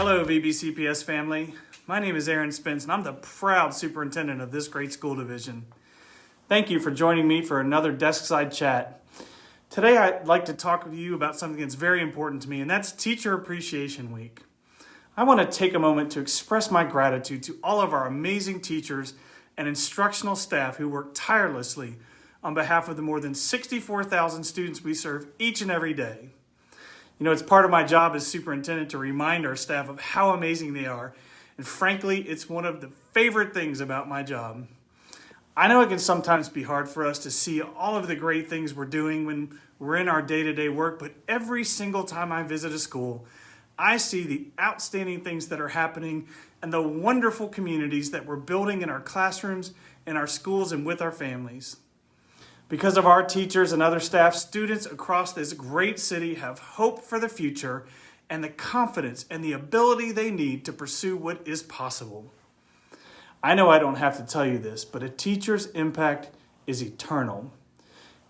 Hello, VBCPS family. My name is Aaron Spence, and I'm the proud superintendent of this great school division. Thank you for joining me for another desk side chat. Today, I'd like to talk with you about something that's very important to me, and that's Teacher Appreciation Week. I want to take a moment to express my gratitude to all of our amazing teachers and instructional staff who work tirelessly on behalf of the more than 64,000 students we serve each and every day. You know, it's part of my job as superintendent to remind our staff of how amazing they are. And frankly, it's one of the favorite things about my job. I know it can sometimes be hard for us to see all of the great things we're doing when we're in our day-to-day work, but every single time I visit a school, I see the outstanding things that are happening and the wonderful communities that we're building in our classrooms, in our schools, and with our families. Because of our teachers and other staff, students across this great city have hope for the future and the confidence and the ability they need to pursue what is possible. I know I don't have to tell you this, but a teacher's impact is eternal.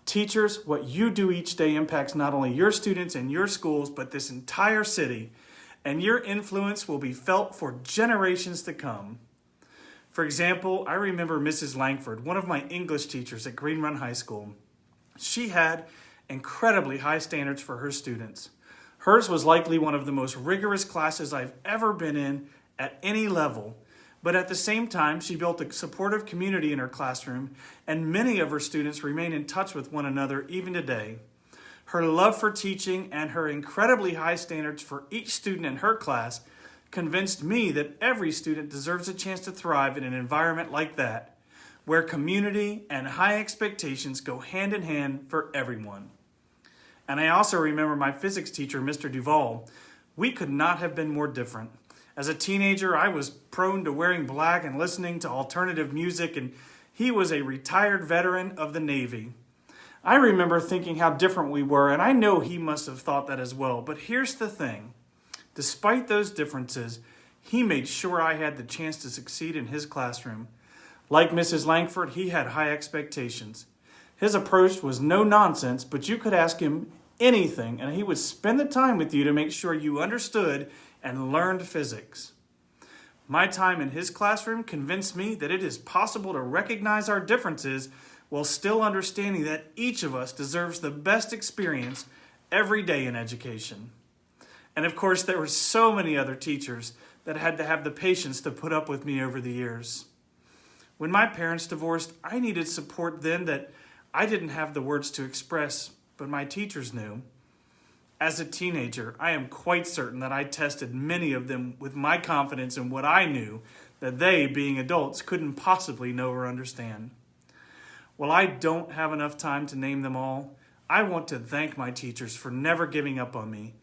Teachers, what you do each day impacts not only your students and your schools, but this entire city, and your influence will be felt for generations to come. For example, I remember Mrs. Langford, one of my English teachers at Green Run High School. She had incredibly high standards for her students. Hers was likely one of the most rigorous classes I've ever been in at any level. But at the same time, she built a supportive community in her classroom, and many of her students remain in touch with one another even today. Her love for teaching and her incredibly high standards for each student in her class convinced me that every student deserves a chance to thrive in an environment like that, where community and high expectations go hand in hand for everyone. And I also remember my physics teacher, Mr. Duvall. We could not have been more different. As a teenager, I was prone to wearing black and listening to alternative music, and he was a retired veteran of the Navy. I remember thinking how different we were, and I know he must have thought that as well. But here's the thing. Despite those differences, he made sure I had the chance to succeed in his classroom. Like Mrs. Langford, he had high expectations. His approach was no nonsense, but you could ask him anything, and he would spend the time with you to make sure you understood and learned physics. My time in his classroom convinced me that it is possible to recognize our differences while still understanding that each of us deserves the best experience every day in education. And of course, there were so many other teachers that had to have the patience to put up with me over the years. When my parents divorced, I needed support then that I didn't have the words to express, but my teachers knew. As a teenager, I am quite certain that I tested many of them with my confidence in what I knew that they, being adults, couldn't possibly know or understand. While I don't have enough time to name them all, I want to thank my teachers for never giving up on me.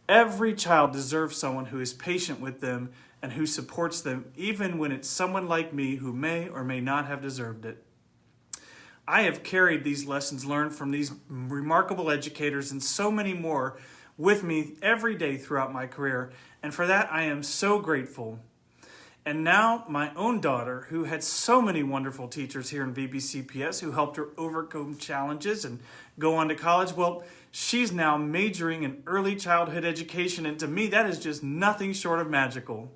Every child deserves someone who is patient with them and who supports them, even when it's someone like me who may or may not have deserved it. I have carried these lessons learned from these remarkable educators and so many more with me every day throughout my career, and for that I am so grateful. And now my own daughter, who had so many wonderful teachers here in VBCPS who helped her overcome challenges and go on to college, well, she's now majoring in early childhood education, and to me that is just nothing short of magical.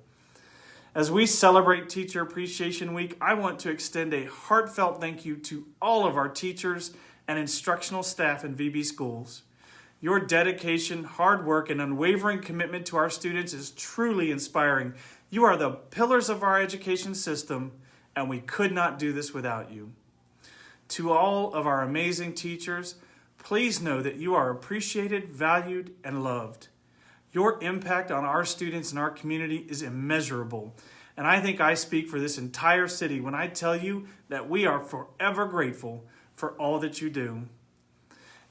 As we celebrate Teacher Appreciation Week, I want to extend a heartfelt thank you to all of our teachers and instructional staff in VB schools. Your dedication, hard work, and unwavering commitment to our students is truly inspiring. You are the pillars of our education system, and we could not do this without you. To all of our amazing teachers, please know that you are appreciated, valued, and loved. Your impact on our students and our community is immeasurable, and I think I speak for this entire city when I tell you that we are forever grateful for all that you do.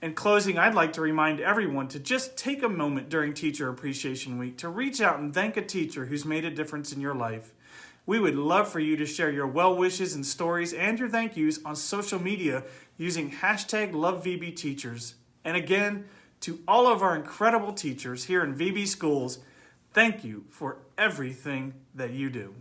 In closing, I'd like to remind everyone to just take a moment during Teacher Appreciation Week to reach out and thank a teacher who's made a difference in your life. We would love for you to share your well wishes and stories and your thank yous on social media using #LoveVBTeachers. And again, to all of our incredible teachers here in VB Schools, thank you for everything that you do.